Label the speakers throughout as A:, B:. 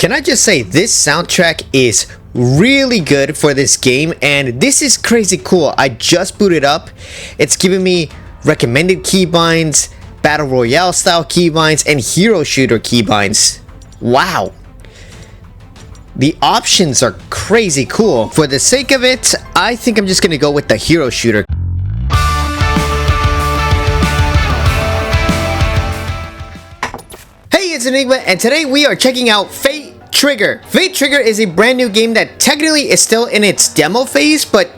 A: Can I just say, this soundtrack is really good for this game, and this is crazy cool. I just booted up. It's giving me recommended keybinds, battle royale style keybinds, and hero shooter keybinds. Wow. The options are crazy cool. For the sake of it, I think I'm just gonna go with the hero shooter. Hey, it's Enigma, and today we are checking out Fate Trigger. Fate Trigger is a brand new game that technically is still in its demo phase, but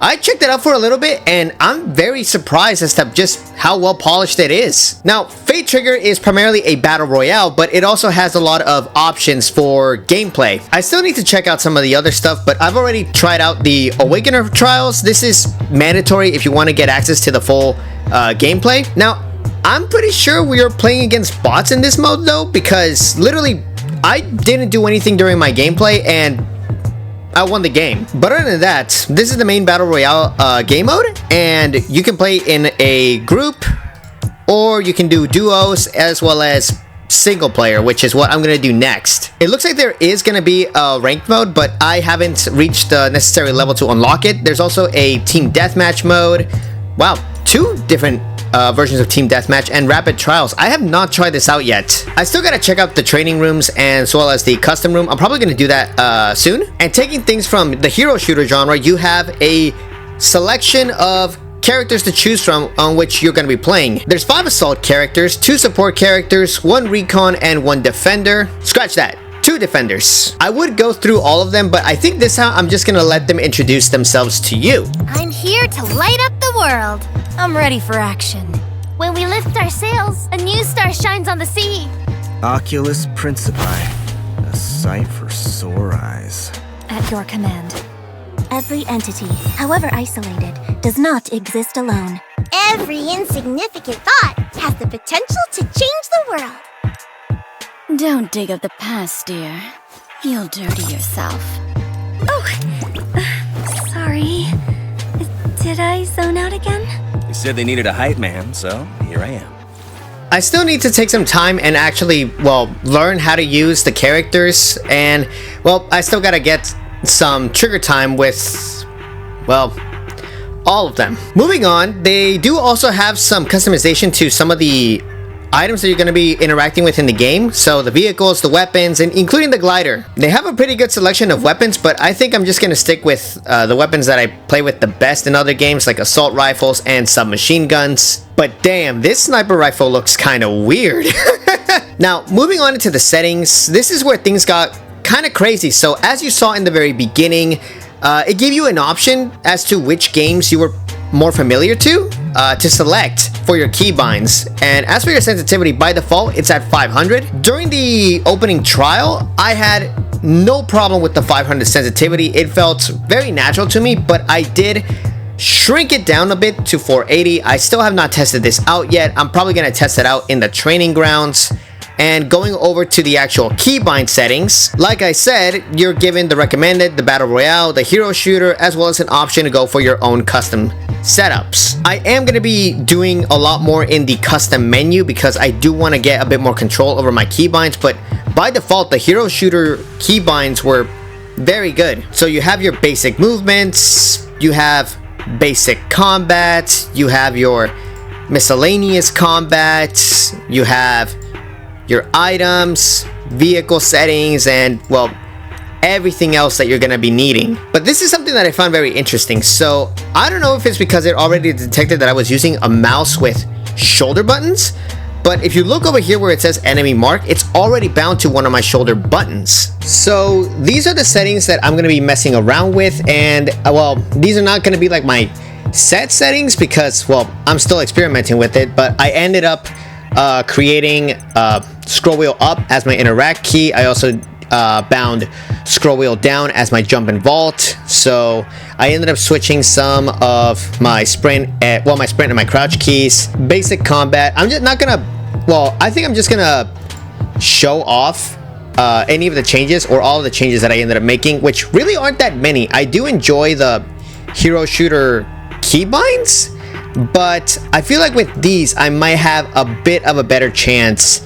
A: I checked it out for a little bit and I'm very surprised as to just how well polished it is. Now, Fate Trigger is primarily a battle royale, but it also has a lot of options for gameplay. I still need to check out some of the other stuff, but I've already tried out the Awakener trials. This is mandatory if you want to get access to the full gameplay. Now, I'm pretty sure we are playing against bots in this mode though, because literally I didn't do anything during my gameplay and I won the game. But other than that, this is the main battle royale game mode, and you can play in a group or you can do duos as well as single player, which is what I'm gonna do next. It looks like there is gonna be a ranked mode, but I haven't reached the necessary level to unlock it. There's also a team deathmatch mode. Wow, 2 different versions of Team Deathmatch and Rapid Trials. I have not tried this out yet. I still gotta check out the training rooms as well as the custom room. I'm probably gonna do that soon. And taking things from the hero shooter genre, you have a selection of characters to choose from on which you're going to be playing. There's 5 assault characters, 2 support characters, 1 recon, and 1 defender. Scratch that. 2 defenders. I would go through all of them, but I think this time I'm just gonna let them introduce themselves to you.
B: I'm here to light up the world. I'm ready for action. When we lift our sails, a new star shines on the sea.
C: Oculus Principi, a sight for sore eyes.
B: At your command. Every entity, however isolated, does not exist alone. Every insignificant thought has the potential to change the world.
D: Don't dig up the past, dear. You'll dirty yourself.
B: Oh, sorry. Did I zone out again?
C: They said they needed a hype man, so here I am.
A: I still need to take some time and actually, learn how to use the characters, and, I still gotta get some trigger time with, all of them. Moving on, they do also have some customization to some of the items that you're going to be interacting with in the game. So the vehicles, the weapons, and including the glider. They have a pretty good selection of weapons, but I think I'm just going to stick with the weapons that I play with the best in other games, like assault rifles and submachine guns. But damn, this sniper rifle looks kind of weird. Now, moving on into the settings, this is where things got kind of crazy. So as you saw in the very beginning, it gave you an option as to which games you were more familiar to select for your keybinds. And as for your sensitivity, by default it's at 500. During the opening trial, I had no problem with the 500 sensitivity. It felt very natural to me, but I did shrink it down a bit to 480. I still have not tested this out yet. I'm probably going to test it out in the training grounds. And going over to the actual keybind settings, like I said, you're given the recommended, the battle royale, the hero shooter, as well as an option to go for your own custom setups. I am going to be doing a lot more in the custom menu because I do want to get a bit more control over my keybinds, but by default, the hero shooter keybinds were very good. So you have your basic movements, you have basic combat, you have your miscellaneous combat, you have your items, vehicle settings, and everything else that you're gonna be needing. But this is something that I found very interesting. So I don't know if it's because it already detected that I was using a mouse with shoulder buttons, but if you look over here where it says enemy mark, it's already bound to one of my shoulder buttons. So these are the settings that I'm gonna be messing around with, and these are not gonna be like my set settings because I'm still experimenting with it, but I ended up creating scroll wheel up as my interact key. I also bound scroll wheel down as my jump and vault. So I ended up switching some of my sprint and my crouch keys. Basic combat. I'm just not gonna. I think I'm just gonna show off any of the changes or all of the changes that I ended up making, which really aren't that many. I do enjoy the hero shooter keybinds, but I feel like with these I might have a bit of a better chance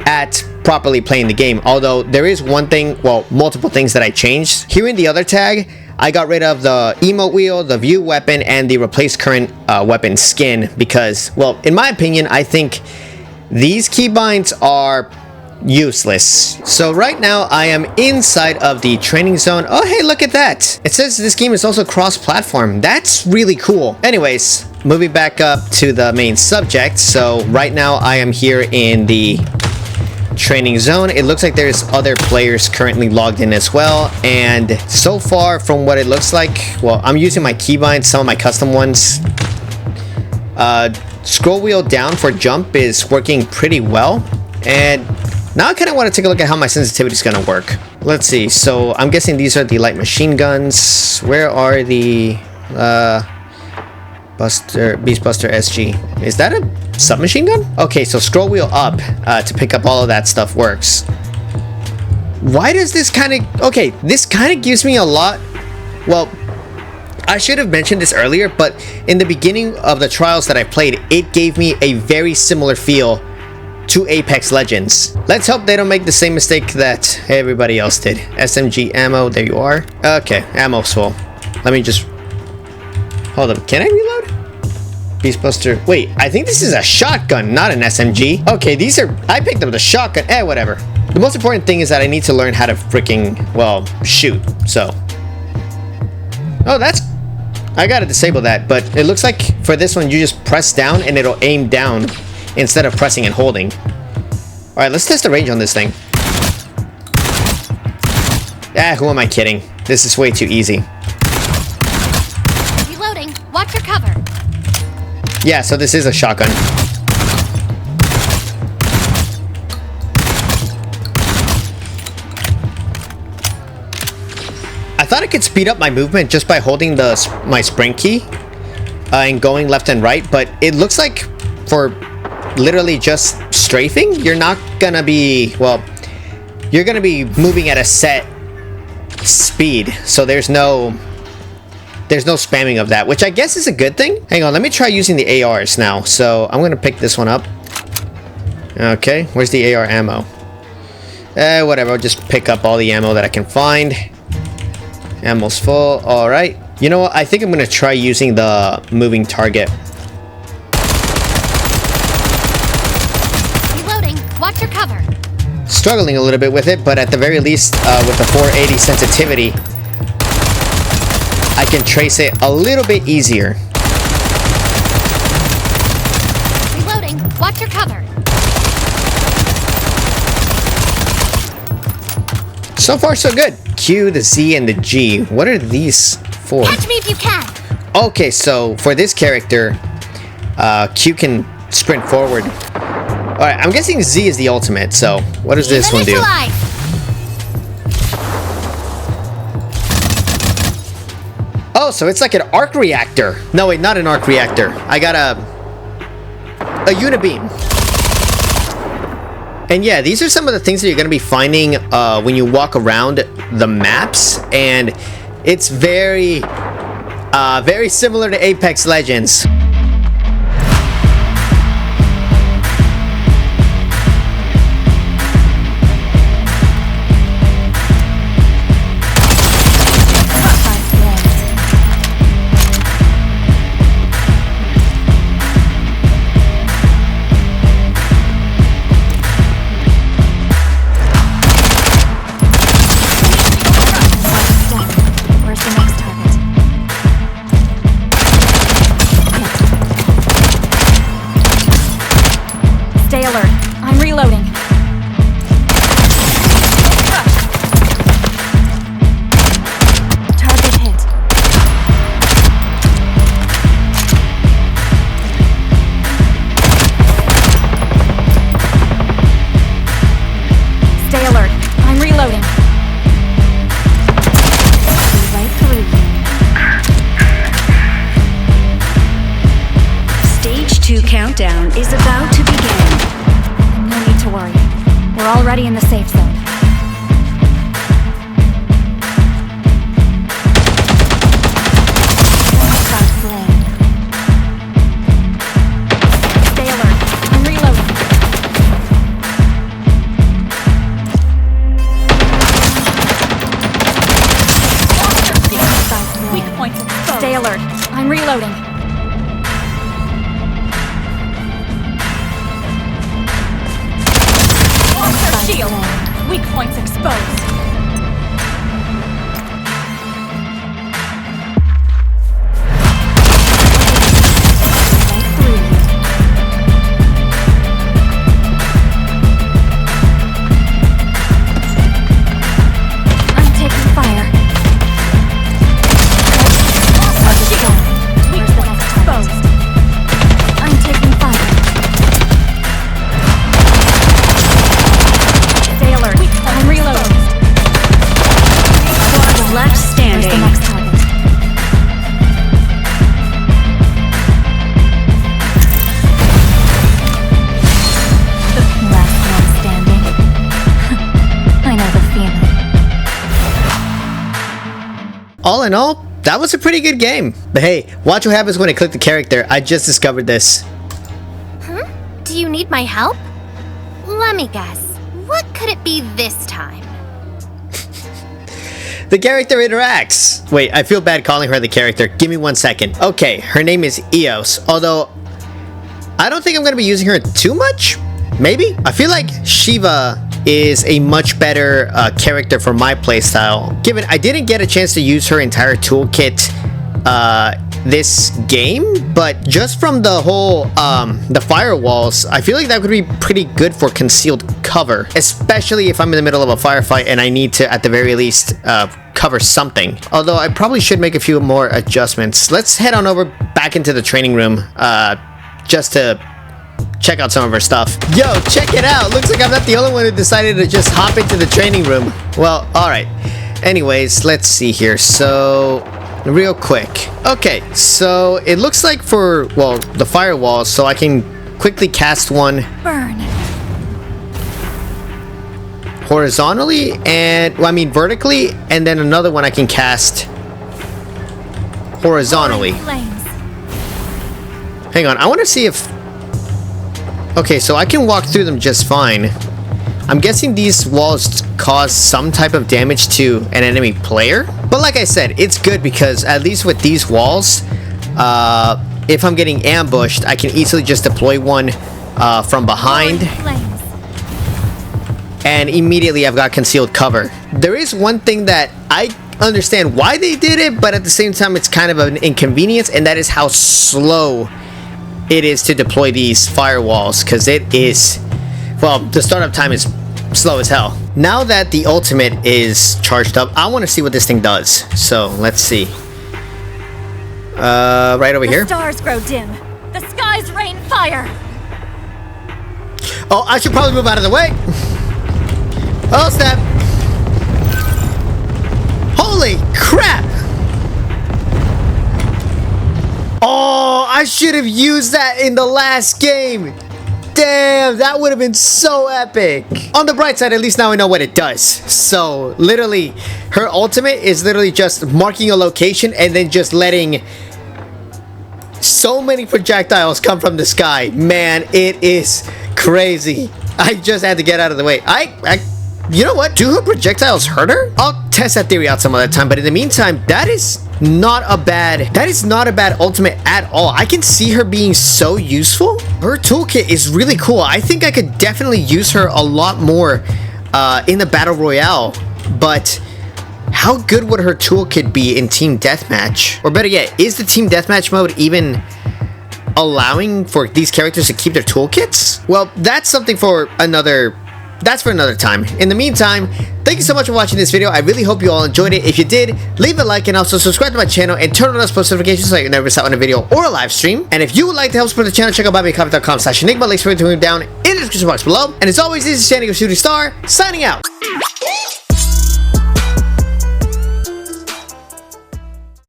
A: at properly playing the game. Although there is one thing, well, multiple things that I changed. Here in the other tag, I got rid of the emote wheel, the view weapon, and the replace current weapon skin because, well, in my opinion, I think these keybinds are useless. So right now I am inside of the training zone. Oh, hey, look at that. It says this game is also cross-platform. That's really cool. Anyways, moving back up to the main subject. So right now I am here in the training zone. It looks like there's other players currently logged in as well, and so far from what it looks like, well, I'm using my keybinds, some of my custom ones. Scroll wheel down for jump is working pretty well, and now I kind of want to take a look at how my sensitivity is going to work. Let's see. So I'm guessing these are the light machine guns. Where are the Beast Buster SG? Is that a submachine gun? Okay, so scroll wheel up to pick up all of that stuff works. Why does this kind of... Okay, this kind of gives me a lot... Well, I should have mentioned this earlier, but in the beginning of the trials that I played, it gave me a very similar feel to Apex Legends. Let's hope they don't make the same mistake that everybody else did. SMG ammo, there you are. Okay, ammo's full. Let me just... Hold up, can I reload? Beast Buster. Wait, I think this is a shotgun, not an SMG. Okay, these are... I picked up the shotgun. Whatever. The most important thing is that I need to learn how to freaking, well, shoot. So. Oh, that's... I gotta disable that, but it looks like for this one, you just press down and it'll aim down instead of pressing and holding. Alright, let's test the range on this thing. Who am I kidding? This is way too easy.
B: Reloading. Watch your cover.
A: Yeah, so this is a shotgun. I thought I could speed up my movement just by holding my sprint key and going left and right, but it looks like for literally just strafing, you're not gonna be, well, you're gonna be moving at a set speed, so there's no spamming of that, which I guess is a good thing. Hang on, let me try using the ARs now. So I'm gonna pick this one up. Okay, where's the AR ammo? Whatever, I'll just pick up all the ammo that I can find. Ammo's full. All right, you know what, I think I'm gonna try using the moving target.
B: Reloading. Watch your cover.
A: Struggling a little bit with it, but at the very least, with the 480 sensitivity, I can trace it a little bit easier.
B: Reloading. Watch your cover.
A: So far, so good. Q, the Z, and the G. What are these for?
B: Catch me if you can.
A: Okay, so for this character, Q can sprint forward. Alright, I'm guessing Z is the ultimate, so what does this one do? Oh, so it's like an arc reactor. No, wait, not an arc reactor. I got a unibeam. And yeah, these are some of the things that you're going to be finding when you walk around the maps, and it's very similar to Apex Legends.
D: Stay alert. I'm reloading. Target hit. Stay alert. I'm reloading. See right through you.
E: Stage 2 countdown is about to begin.
D: No need to worry. We're already in the safe zone. Start flame. Stay alert. I'm reloading. alert. I'm reloading. Shield. Weak points exposed. I'm taking fire. Shield. Weak points exposed. I'm taking fire. Stay alert. I'm reloading.
E: Squad left standing.
D: Where's the next target? Last one standing. I know the feeling.
A: All in all, that was a pretty good game. But hey, watch what happens when I click the character. I just discovered this.
B: Do you need my help? Let me guess. What could it be this time?
A: The character interacts. Wait, I feel bad calling her the character. Give me 1 second. Okay, her name is Eos. Although, I don't think I'm going to be using her too much. Maybe? I feel like Shiva is a much better character for my playstyle. Given I didn't get a chance to use her entire toolkit this game, but just from the whole the firewalls, I feel like that would be pretty good for concealed cover, especially if I'm in the middle of a firefight and I need to at the very least cover something. Although I probably should make a few more adjustments. Let's head on over back into the training room just to check out some of her stuff. Yo, check it out. Looks like I'm not the only one who decided to just hop into the training room. Well, all right. Anyways, let's see here. So real quick. Okay, so it looks like for, well, the firewall, so I can quickly cast one
D: Burn.
A: horizontally and, well, I mean vertically, and then another one I can cast horizontally.
D: Flames.
A: Hang on, I want to see if... Okay, so I can walk through them just fine. I'm guessing these walls cause some type of damage to an enemy player. But like I said, it's good because at least with these walls, if I'm getting ambushed, I can easily just deploy one from behind.
D: Flames.
A: And immediately I've got concealed cover. There is one thing that I understand why they did it, but at the same time it's kind of an inconvenience, and that is how slow it is to deploy these firewalls, because it is, well, the startup time is slow as hell. Now that the ultimate is charged up, I want to see what this thing does. So let's see. Right over here.
D: The stars grow dim. The skies rain fire.
A: Oh, I should probably move out of the way. Oh, snap. Holy crap. Oh, I should have used that in the last game. Damn, that would have been so epic. On the bright side, at least now I know what it does. So, literally, her ultimate is literally just marking a location and then just letting so many projectiles come from the sky. Man, it is crazy. I just had to get out of the way. You know what? Do her projectiles hurt her? I'll test that theory out some other time, but in the meantime, that is not a bad ultimate at all. I can see her being so useful. Her toolkit is really cool. I think I could definitely use her a lot more in the battle royale, but how good would her toolkit be in team deathmatch? Or better yet, is the team deathmatch mode even allowing for these characters to keep their toolkits? Well, that's something for another time. In the meantime, thank you so much for watching this video. I really hope you all enjoyed it. If you did, leave a like and also subscribe to my channel and turn on those post notifications so you never miss out on a video or a live stream. And if you would like to help support the channel, check out buymeacoffee.com/Enygma. Links for it to down in the description box below. And as always, this is Shooting Star, signing out.